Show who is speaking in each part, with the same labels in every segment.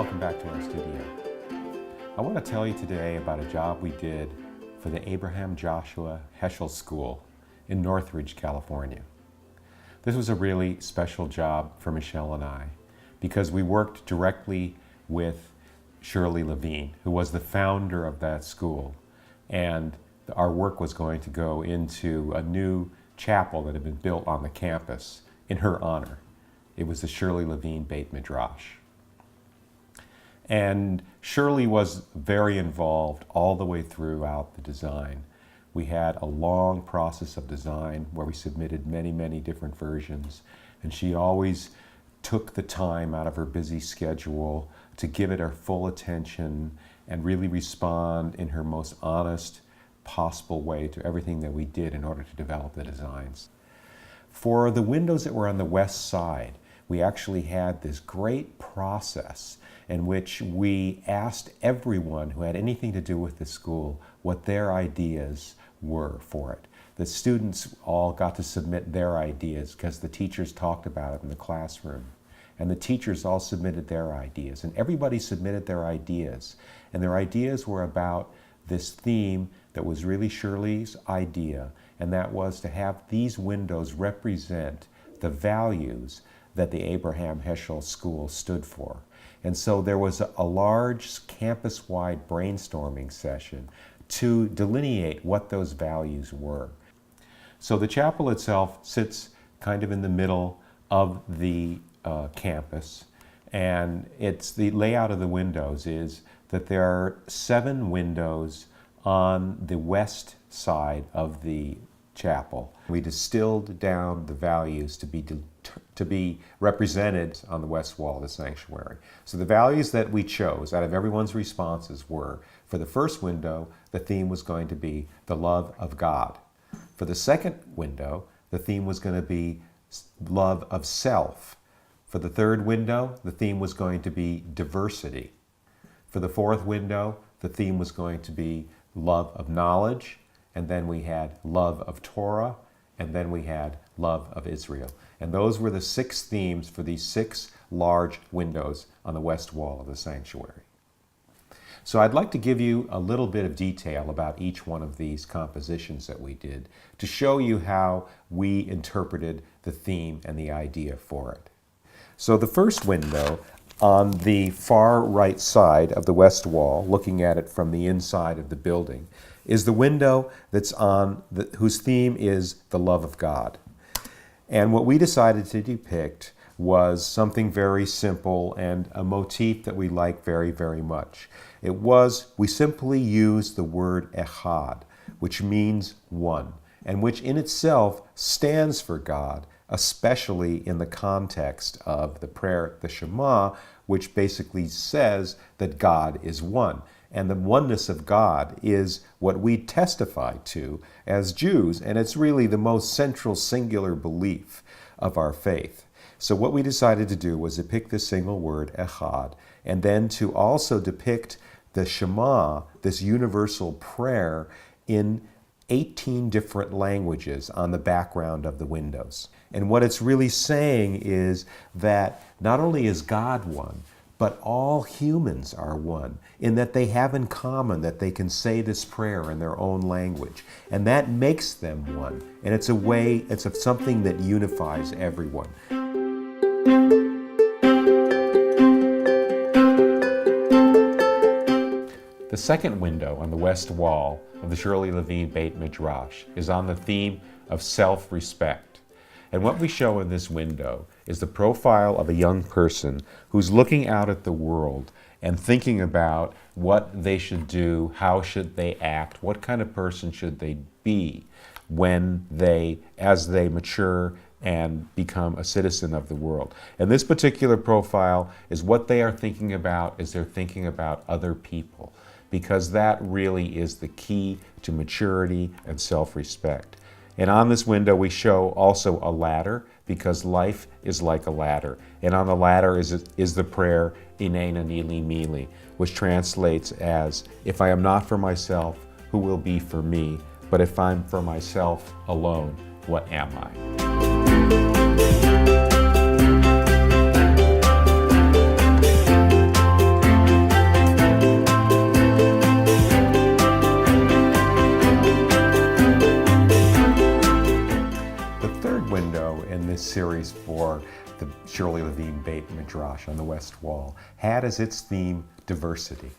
Speaker 1: Welcome back to our studio. I want to tell you today about a job we did for the Abraham Heschel School in Northridge, California. This was a really special job for Michelle and I because we worked directly with Shirley Levine, who was the founder of that school, and our work was going to go into a new chapel that had been built on the campus in her honor. It was the Shirley Levine Beit Midrash. And Shirley was very involved all the way throughout the design. We had a long process of design where we submitted many different versions, and she always took the time out of her busy schedule to give it her full attention and really respond in her most honest possible way to everything that we did in order to develop the designs. For the windows that were on the west side, we actually had this great process in which we asked everyone who had anything to do with the school what their ideas were for it. The students all got to submit their ideas because the teachers talked about it in the classroom. And the teachers all submitted their ideas. And everybody submitted their ideas. And their ideas were about this theme that was really Shirley's idea, and that was to have these windows represent the values that the Abraham Heschel School stood for. And so there was a large campus-wide brainstorming session to delineate what those values were. So the chapel itself sits kind of in the middle of the campus, and the layout of the windows is that there are 7 windows on the west side of the chapel. We distilled down the values to be represented on the west wall of the sanctuary. So the values that we chose out of everyone's responses were, for the first window, the theme was going to be the love of God. For the second window, the theme was going to be love of self. For the third window, the theme was going to be diversity. For the fourth window, the theme was going to be love of knowledge, and then we had love of Torah, and then we had love of Israel. And those were the 6 themes for these 6 large windows on the west wall of the sanctuary. So I'd like to give you a little bit of detail about each one of these compositions that we did to show you how we interpreted the theme and the idea for it. So the first window on the far right side of the west wall, looking at it from the inside of the building, is the window that's whose theme is the love of God. And what we decided to depict was something very simple and a motif that we like very much. We simply used the word echad, which means one, and which in itself stands for God, especially in the context of the prayer, the Shema, which basically says that God is one. And the oneness of God is what we testify to as Jews, and it's really the most central singular belief of our faith. So what we decided to do was depict this single word, echad, and then to also depict the Shema, this universal prayer, in 18 different languages on the background of the windows. And what it's really saying is that not only is God one, but all humans are one, in that they have in common that they can say this prayer in their own language. And that makes them one. And it's something that unifies everyone. The second window on the west wall of the Shirley Levine Beit Midrash is on the theme of self-respect. And what we show in this window is the profile of a young person who's looking out at the world and thinking about what they should do, how should they act, what kind of person should they be as they mature and become a citizen of the world. And this particular profile is what they are thinking about as they're thinking about other people, because that really is the key to maturity and self-respect. And on this window we show also a ladder, because life is like a ladder. And on the ladder is the prayer, Inena Nili Mili, which translates as, if I am not for myself, who will be for me? But if I'm for myself alone, what am I? third window in this series for the Shirley Levine Beit Midrash on the west wall had as its theme diversity.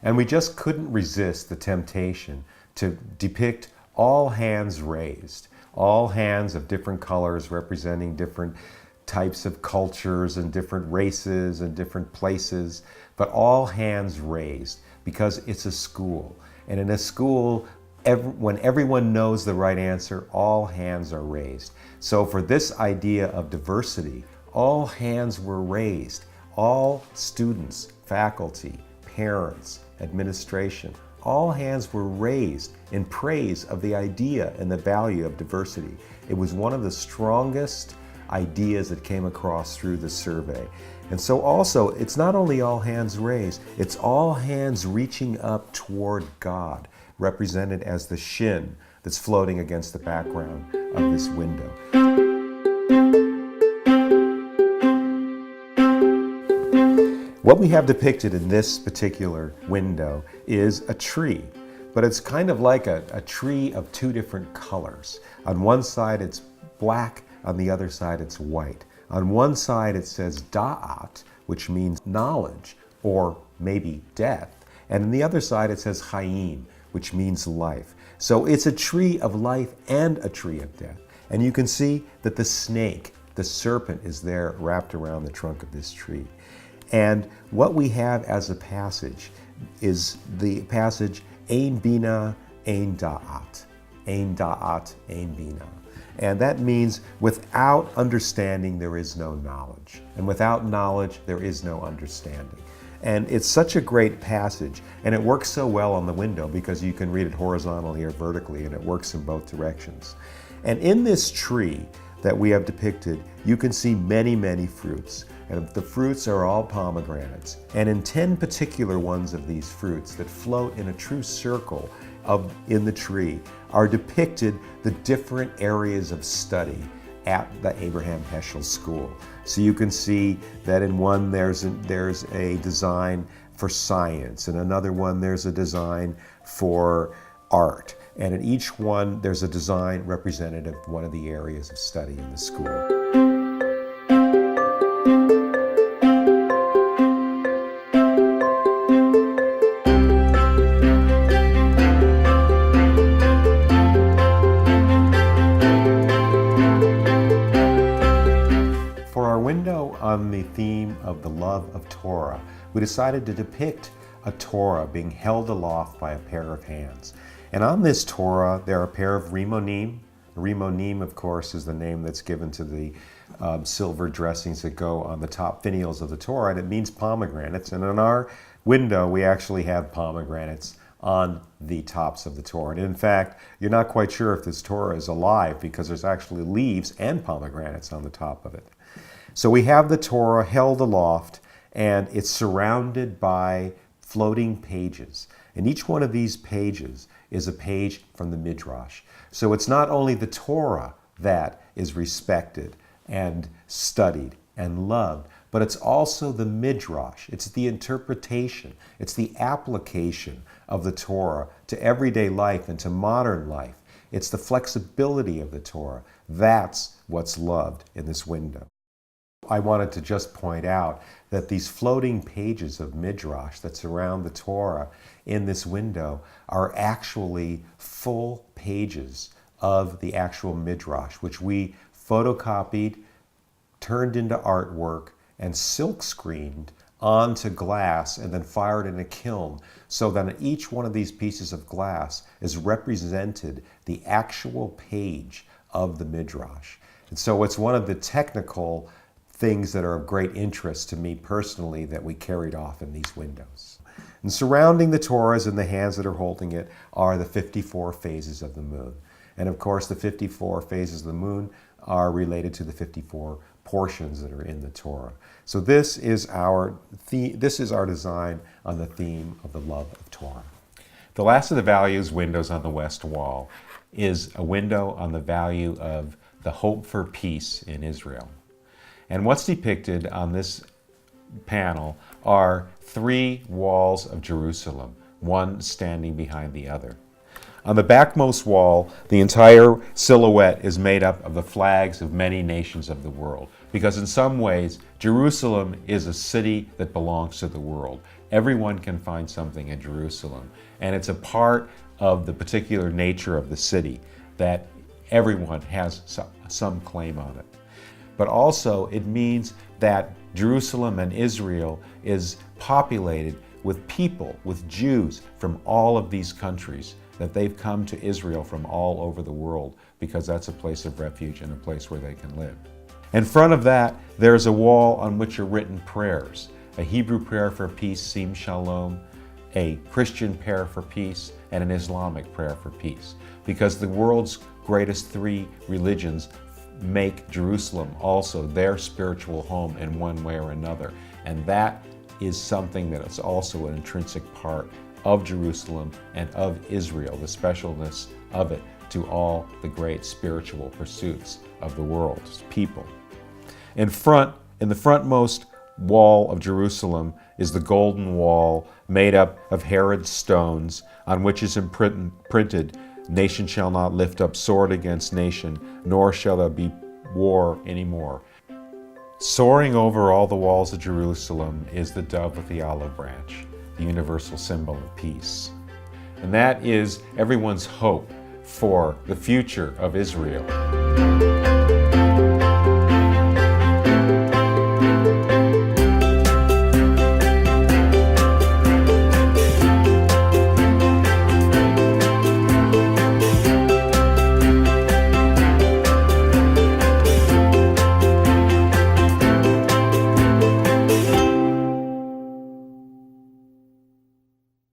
Speaker 1: And we just couldn't resist the temptation to depict all hands raised, all hands of different colors representing different types of cultures and different races and different places, but all hands raised because it's a school. And in a school, when everyone knows the right answer, all hands are raised. So for this idea of diversity, all hands were raised. All students, faculty, parents, administration, all hands were raised in praise of the idea and the value of diversity. It was one of the strongest ideas that came across through the survey. And so also, it's not only all hands raised, it's all hands reaching up toward God, represented as the shin that's floating against the background of this window. What we have depicted in this particular window is a tree, but it's kind of like a tree of two different colors. On one side it's black, on the other side it's white. On one side it says da'at, which means knowledge or maybe death, and on the other side it says chayim, which means life. So it's a tree of life and a tree of death. And you can see that the snake, the serpent, is there wrapped around the trunk of this tree. And what we have as a passage is the passage Ein Bina, Ein Da'at. Ein Da'at, Ein Bina. And that means without understanding, there is no knowledge. And without knowledge, there is no understanding. And it's such a great passage, and it works so well on the window because you can read it horizontally or vertically, and it works in both directions. And in this tree that we have depicted, you can see many, many fruits. And the fruits are all pomegranates. And in 10 particular ones of these fruits that float in a true circle in the tree are depicted the different areas of study at the Abraham Heschel School. So you can see that in one there's a design for science, and another one there's a design for art. And in each one there's a design representative of one of the areas of study in the school. On the theme of the love of Torah, we decided to depict a Torah being held aloft by a pair of hands. And on this Torah, there are a pair of rimonim. Rimonim, of course, is the name that's given to the silver dressings that go on the top finials of the Torah, and it means pomegranates. And in our window, we actually have pomegranates on the tops of the Torah. And in fact, you're not quite sure if this Torah is alive because there's actually leaves and pomegranates on the top of it. So we have the Torah held aloft, and it's surrounded by floating pages. And each one of these pages is a page from the Midrash. So it's not only the Torah that is respected and studied and loved, but it's also the Midrash. It's the interpretation. It's the application of the Torah to everyday life and to modern life. It's the flexibility of the Torah. That's what's loved in this window. I wanted to just point out that these floating pages of Midrash that surround the Torah in this window are actually full pages of the actual Midrash, which we photocopied, turned into artwork, and silk screened onto glass and then fired in a kiln, so that on each one of these pieces of glass is represented the actual page of the Midrash. And so it's one of the technical things that are of great interest to me personally that we carried off in these windows. And surrounding the Torahs and the hands that are holding it are the 54 phases of the moon. And of course, the 54 phases of the moon are related to the 54 portions that are in the Torah. So this is our design on the theme of the love of Torah. The last of the values windows on the west wall is a window on the value of the hope for peace in Israel. And what's depicted on this panel are 3 walls of Jerusalem, one standing behind the other. On the backmost wall, the entire silhouette is made up of the flags of many nations of the world. Because in some ways, Jerusalem is a city that belongs to the world. Everyone can find something in Jerusalem. And it's a part of the particular nature of the city that everyone has some claim on it. But also, it means that Jerusalem and Israel is populated with people, with Jews from all of these countries, that they've come to Israel from all over the world because that's a place of refuge and a place where they can live. In front of that, there's a wall on which are written prayers. A Hebrew prayer for peace, Sim Shalom, a Christian prayer for peace, and an Islamic prayer for peace. Because the world's greatest three religions make Jerusalem also their spiritual home in one way or another. And that is something that is also an intrinsic part of Jerusalem and of Israel, the specialness of it to all the great spiritual pursuits of the world's people. In the frontmost wall of Jerusalem is the golden wall made up of Herod's stones, on which is imprinted, "Nation shall not lift up sword against nation, nor shall there be war anymore." Soaring over all the walls of Jerusalem is the dove with the olive branch, the universal symbol of peace. And that is everyone's hope for the future of Israel.